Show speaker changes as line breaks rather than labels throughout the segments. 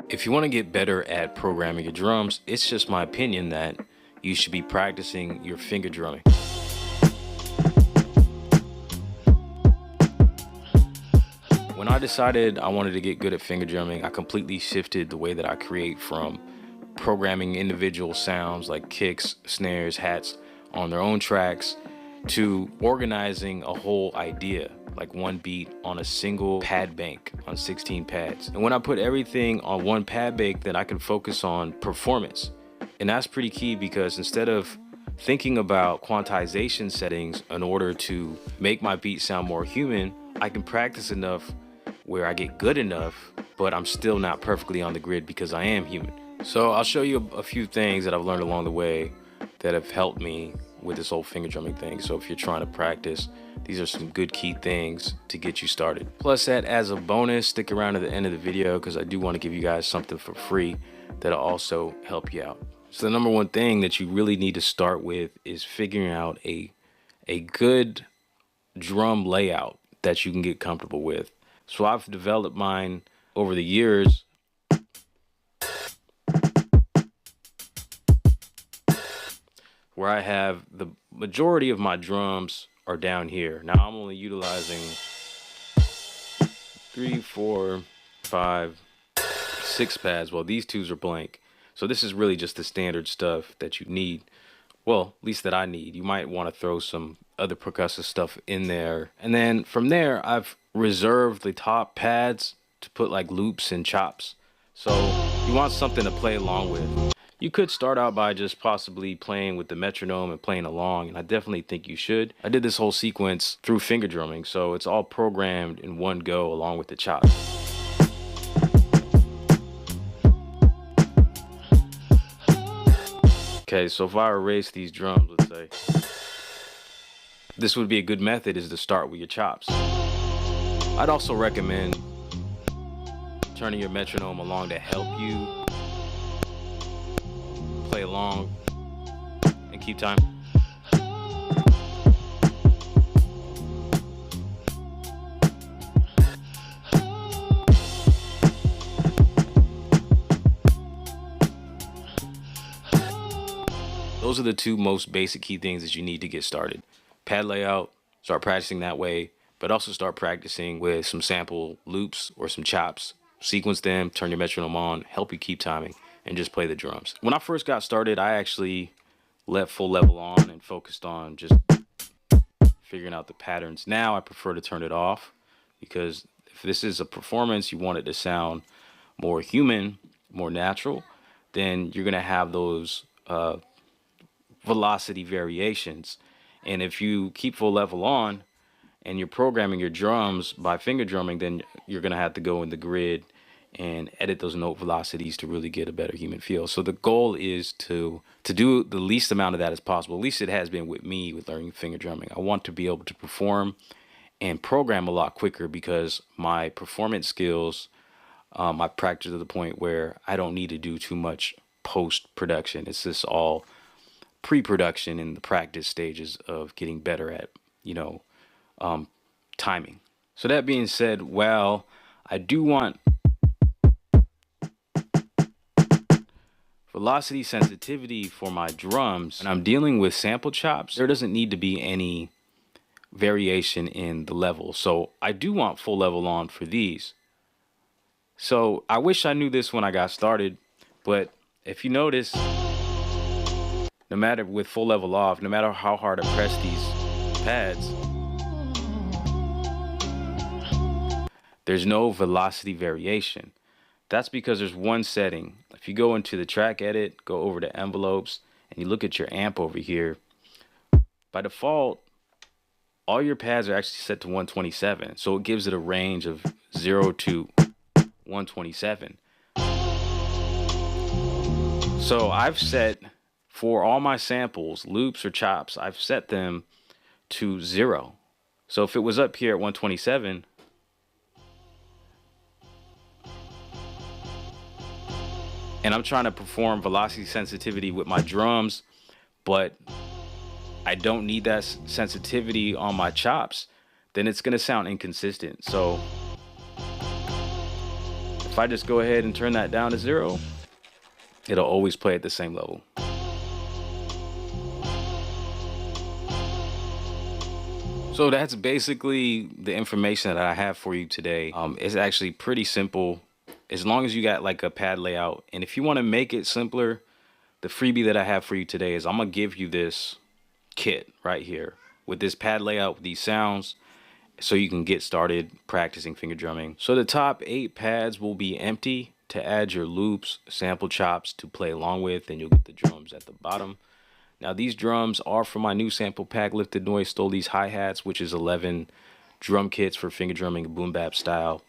If you want to get better at programming your drums, it's just my opinion that you should be practicing your finger drumming. When I decided I wanted to get good at finger drumming, I completely shifted the way that I create, from programming individual sounds like kicks, snares, hats on their own tracks, to organizing a whole idea, like one beat on a single pad bank on 16 pads. And when I put everything on one pad bank, then I can focus on performance. And that's pretty key, because instead of thinking about quantization settings in order to make my beat sound more human, I can practice enough where I get good enough, but I'm still not perfectly on the grid because I am human. So I'll show you a few things that I've learned along the way that have helped me with this whole finger drumming thing. So if you're trying to practice, these are some good key things to get you started. Plus, that as a bonus, stick around to the end of the video, because I do want to give you guys something for free that'll also help you out. So the number one thing that you really need to start with is figuring out a good drum layout that you can get comfortable with. So I've developed mine over the years. Where I have the majority of my drums are down here. Now I'm only utilizing 3, 4, 5, 6 pads, while these twos are blank. So this is really just the standard stuff that you need. Well, at least that I need. You might want to throw some other percussive stuff in there. And then from there, I've reserved the top pads to put like loops and chops. So you want something to play along with. You could start out by just possibly playing with the metronome and playing along, and I definitely think you should. I did this whole sequence through finger drumming, so it's all programmed in one go along with the chops. Okay, so if I erase these drums, let's say, this would be a good method, is to start with your chops. I'd also recommend turning your metronome along to help you play along and keep time. Those are the two most basic key things that you need to get started. Pad layout, start practicing that way, but also start practicing with some sample loops or some chops. Sequence them, turn your metronome on, help you keep timing, and just play the drums. When I first got started, I actually left full level on and focused on just figuring out the patterns. Now I prefer to turn it off, because if this is a performance, you want it to sound more human, more natural, then you're gonna have those velocity variations. And if you keep full level on and you're programming your drums by finger drumming, then you're gonna have to go in the grid and edit those note velocities to really get a better human feel. So the goal is to do the least amount of that as possible. At least it has been with me with learning finger drumming. I want to be able to perform and program a lot quicker, because my performance skills, I practice to the point where I don't need to do too much post-production. It's just all pre-production in the practice stages of getting better at, timing. So that being said, well, I do want velocity sensitivity for my drums, and I'm dealing with sample chops. There doesn't need to be any variation in the level. So I do want full level on for these. So I wish I knew this when I got started, but if you notice, no matter with full level off, no matter how hard I press these pads, there's no velocity variation. That's because there's one setting. If you go into the track edit, go over to envelopes, and you look at your amp over here, by default, all your pads are actually set to 127. So it gives it a range of 0 to 127. So I've set, for all my samples, loops or chops, I've set them to 0. So if it was up here at 127, and I'm trying to perform velocity sensitivity with my drums, but I don't need that sensitivity on my chops, then it's gonna sound inconsistent. So If I just go ahead and turn that down to 0, it'll always play at the same level. So that's basically the information that I have for you today. It's actually pretty simple as long as you got like a pad layout. And if you want to make it simpler, the freebie that I have for you today is I'm gonna give you this kit right here with this pad layout with these sounds so you can get started practicing finger drumming. So the top 8 pads will be empty to add your loops, sample chops to play along with, and you'll get the drums at the bottom. Now these drums are from my new sample pack, Lifted Noise stole these hi-hats, which is 11 drum kits for finger drumming, boom bap style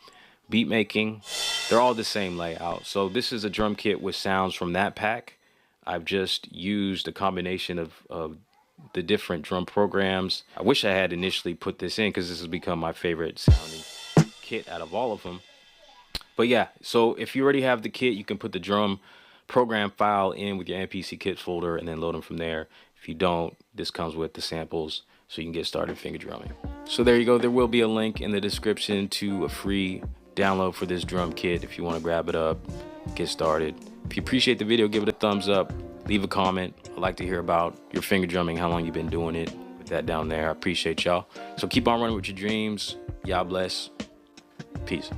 beat making. They're all the same layout. So this is a drum kit with sounds from that pack. I've just used a combination of the different drum programs. I wish I had initially put this in because this has become my favorite sounding kit out of all of them. But yeah, so if you already have the kit, you can put the drum program file in with your MPC kit folder and then load them from there. If you don't, this comes with the samples so you can get started finger drumming. So there you go. There will be a link in the description to a free download for this drum kit if you want to grab it up, get started. If you appreciate the video, give it a thumbs up, leave a comment. I'd like to hear about your finger drumming, how long you've been doing it. Put that down there. I appreciate y'all. So keep on running with your dreams. Y'all bless. Peace.